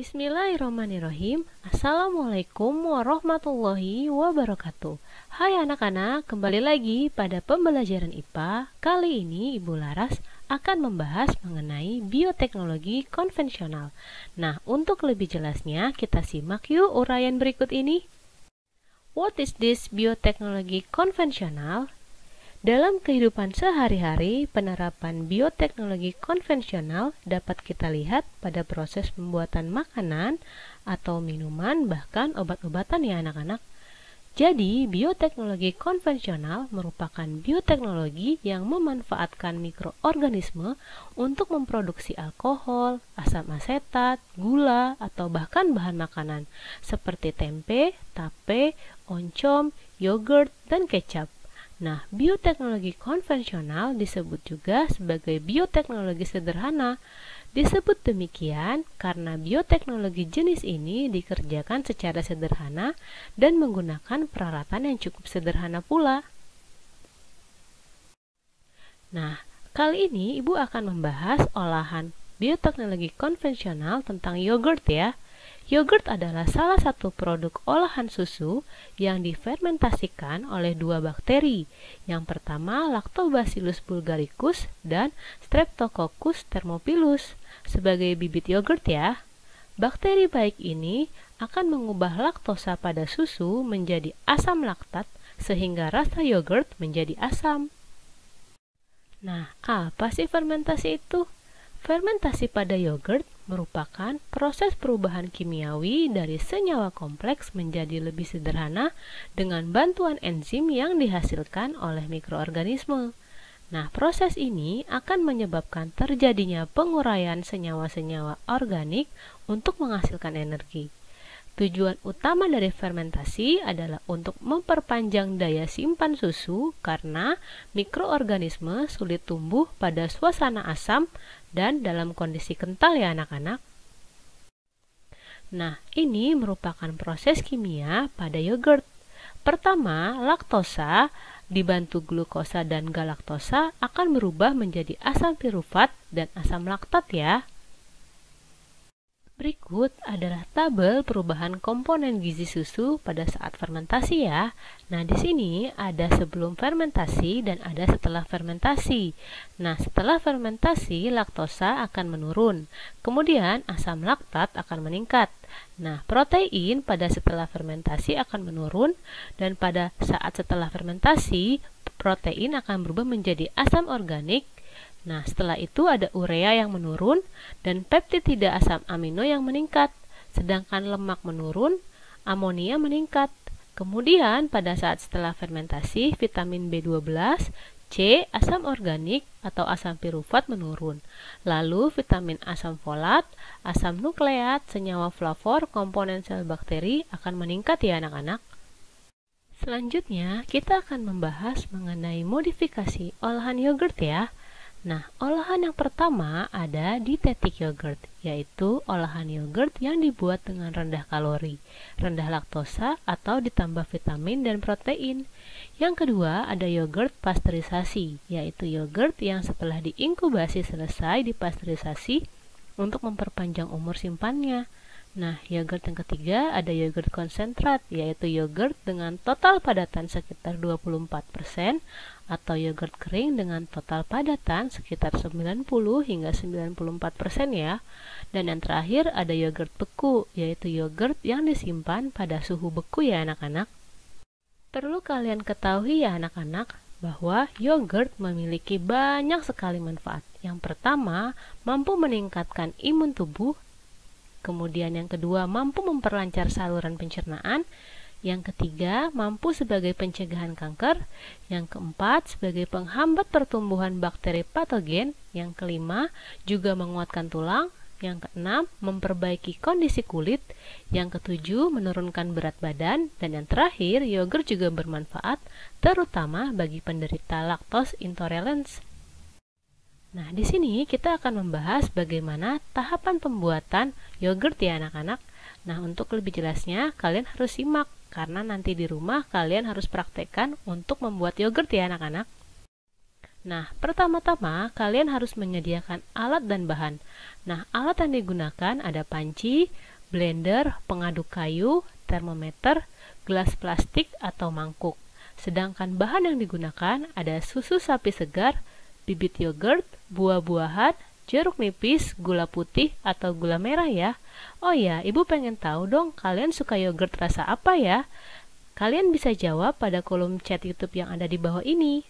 Bismillahirrahmanirrahim. Assalamualaikum warahmatullahi wabarakatuh. Hai anak-anak, kembali lagi pada pembelajaran IPA. Kali ini Ibu Laras akan membahas mengenai bioteknologi konvensional. Nah, untuk lebih jelasnya kita simak yuk uraian berikut ini. What is this bioteknologi konvensional? Dalam kehidupan sehari-hari, penerapan bioteknologi konvensional dapat kita lihat pada proses pembuatan makanan atau minuman, bahkan obat-obatan ya anak-anak. Jadi, bioteknologi konvensional merupakan bioteknologi yang memanfaatkan mikroorganisme untuk memproduksi alkohol, asam asetat, gula, atau bahkan bahan makanan seperti tempe, tape, oncom, yogurt, dan kecap. Nah, bioteknologi konvensional disebut juga sebagai bioteknologi sederhana. Disebut demikian karena bioteknologi jenis ini dikerjakan secara sederhana dan menggunakan peralatan yang cukup sederhana pula. Nah, kali ini Ibu akan membahas olahan bioteknologi konvensional tentang yogurt ya. Yogurt adalah salah satu produk olahan susu yang difermentasikan oleh dua bakteri. Yang pertama Lactobacillus bulgaricus dan Streptococcus thermophilus sebagai bibit yogurt ya. Bakteri baik ini akan mengubah laktosa pada susu menjadi asam laktat sehingga rasa yogurt menjadi asam. Nah, apa sih fermentasi itu? Fermentasi pada yogurt merupakan proses perubahan kimiawi dari senyawa kompleks menjadi lebih sederhana dengan bantuan enzim yang dihasilkan oleh mikroorganisme. Nah, proses ini akan menyebabkan terjadinya penguraian senyawa-senyawa organik untuk menghasilkan energi. Tujuan utama dari fermentasi adalah untuk memperpanjang daya simpan susu karena mikroorganisme sulit tumbuh pada suasana asam dan dalam kondisi kental ya anak-anak. Nah, ini merupakan proses kimia pada yogurt. Pertama, laktosa dibantu glukosa dan galaktosa akan berubah menjadi asam pirufat dan asam laktat ya. Berikut adalah tabel perubahan komponen gizi susu pada saat fermentasi ya. Nah, di sini ada sebelum fermentasi dan ada setelah fermentasi. Nah, setelah fermentasi laktosa akan menurun. Kemudian asam laktat akan meningkat. Nah, protein pada setelah fermentasi akan menurun dan pada saat setelah fermentasi protein akan berubah menjadi asam organik. Nah, setelah itu ada urea yang menurun dan peptida asam amino yang meningkat, sedangkan lemak menurun, amonia meningkat. Kemudian pada saat setelah fermentasi, vitamin B12, C, asam organik atau asam pirufat menurun. Lalu vitamin asam folat, asam nukleat, senyawa flavor, komponen sel bakteri akan meningkat ya anak-anak. Selanjutnya, kita akan membahas mengenai modifikasi olahan yogurt ya. Nah, olahan yang pertama ada dietetic yogurt, yaitu olahan yogurt yang dibuat dengan rendah kalori, rendah laktosa atau ditambah vitamin dan protein. Yang kedua ada yogurt pasteurisasi, yaitu yogurt yang setelah diinkubasi selesai dipasteurisasi untuk memperpanjang umur simpannya. Nah, yogurt yang ketiga ada yogurt konsentrat, yaitu yogurt dengan total padatan sekitar 24% atau yogurt kering dengan total padatan sekitar 90 hingga 94% ya. Dan yang terakhir ada yogurt beku, yaitu yogurt yang disimpan pada suhu beku ya anak-anak. Perlu kalian ketahui ya anak-anak bahwa yogurt memiliki banyak sekali manfaat. Yang pertama, mampu meningkatkan imun tubuh. Kemudian yang kedua, mampu memperlancar saluran pencernaan. Yang ketiga, mampu sebagai pencegahan kanker. Yang keempat, sebagai penghambat pertumbuhan bakteri patogen. Yang kelima, juga menguatkan tulang. Yang keenam, memperbaiki kondisi kulit. Yang ketujuh, menurunkan berat badan. Dan yang terakhir, yogurt juga bermanfaat, terutama bagi penderita lactose intolerance. Nah, di sini kita akan membahas bagaimana tahapan pembuatan yogurt ya anak-anak. Nah, untuk lebih jelasnya kalian harus simak karena nanti di rumah kalian harus praktekkan untuk membuat yogurt ya anak-anak. Nah, pertama-tama kalian harus menyediakan alat dan bahan. Nah, alat yang digunakan ada panci, blender, pengaduk kayu, termometer, gelas plastik atau mangkuk. Sedangkan bahan yang digunakan ada susu sapi segar, bibit yogurt, buah-buahan, jeruk nipis, gula putih atau gula merah ya. Oh ya, Ibu pengen tahu dong kalian suka yogurt rasa apa ya? Kalian bisa jawab pada kolom chat YouTube yang ada di bawah ini.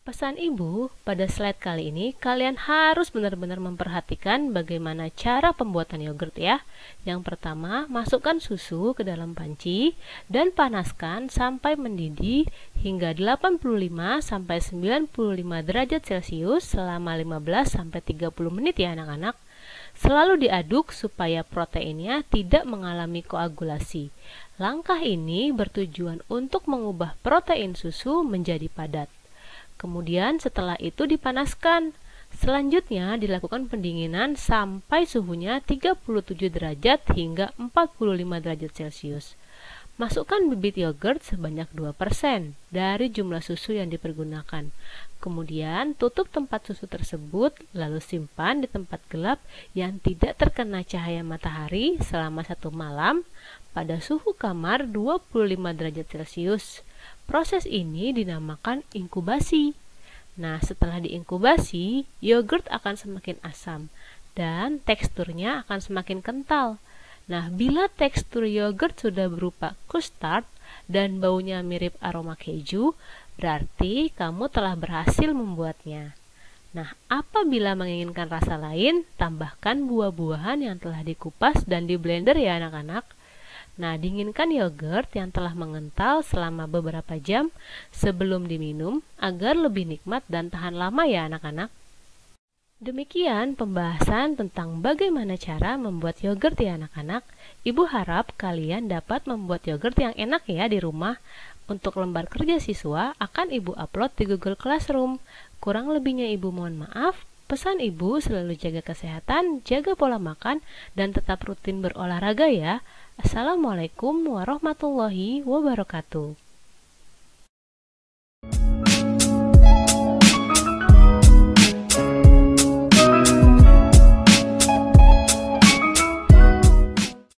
Pesan Ibu, pada slide kali ini kalian harus benar-benar memperhatikan bagaimana cara pembuatan yogurt ya. Yang pertama, masukkan susu ke dalam panci dan panaskan sampai mendidih hingga 85 sampai 95 derajat Celcius selama 15 sampai 30 menit ya anak-anak. Selalu diaduk supaya proteinnya tidak mengalami koagulasi. Langkah ini bertujuan untuk mengubah protein susu menjadi padat. Kemudian setelah itu dipanaskan. Selanjutnya dilakukan pendinginan sampai suhunya 37 derajat hingga 45 derajat Celcius. Masukkan bibit yogurt sebanyak 2% dari jumlah susu yang dipergunakan. Kemudian tutup tempat susu tersebut, lalu simpan di tempat gelap yang tidak terkena cahaya matahari selama 1 malam pada suhu kamar 25 derajat Celcius. Proses ini dinamakan inkubasi. Nah, setelah diinkubasi, yogurt akan semakin asam dan teksturnya akan semakin kental. Nah, bila tekstur yogurt sudah berupa custard dan baunya mirip aroma keju, berarti kamu telah berhasil membuatnya. Nah, apabila menginginkan rasa lain, tambahkan buah-buahan yang telah dikupas dan di blender ya anak-anak. Nah, dinginkan yogurt yang telah mengental selama beberapa jam sebelum diminum agar lebih nikmat dan tahan lama ya anak-anak. Demikian pembahasan tentang bagaimana cara membuat yogurt ya anak-anak. Ibu harap kalian dapat membuat yogurt yang enak ya di rumah. Untuk lembar kerja siswa akan Ibu upload di Google Classroom. Kurang lebihnya Ibu mohon maaf. Pesan Ibu selalu jaga kesehatan, jaga pola makan, dan tetap rutin berolahraga ya. Assalamualaikum warahmatullahi wabarakatuh.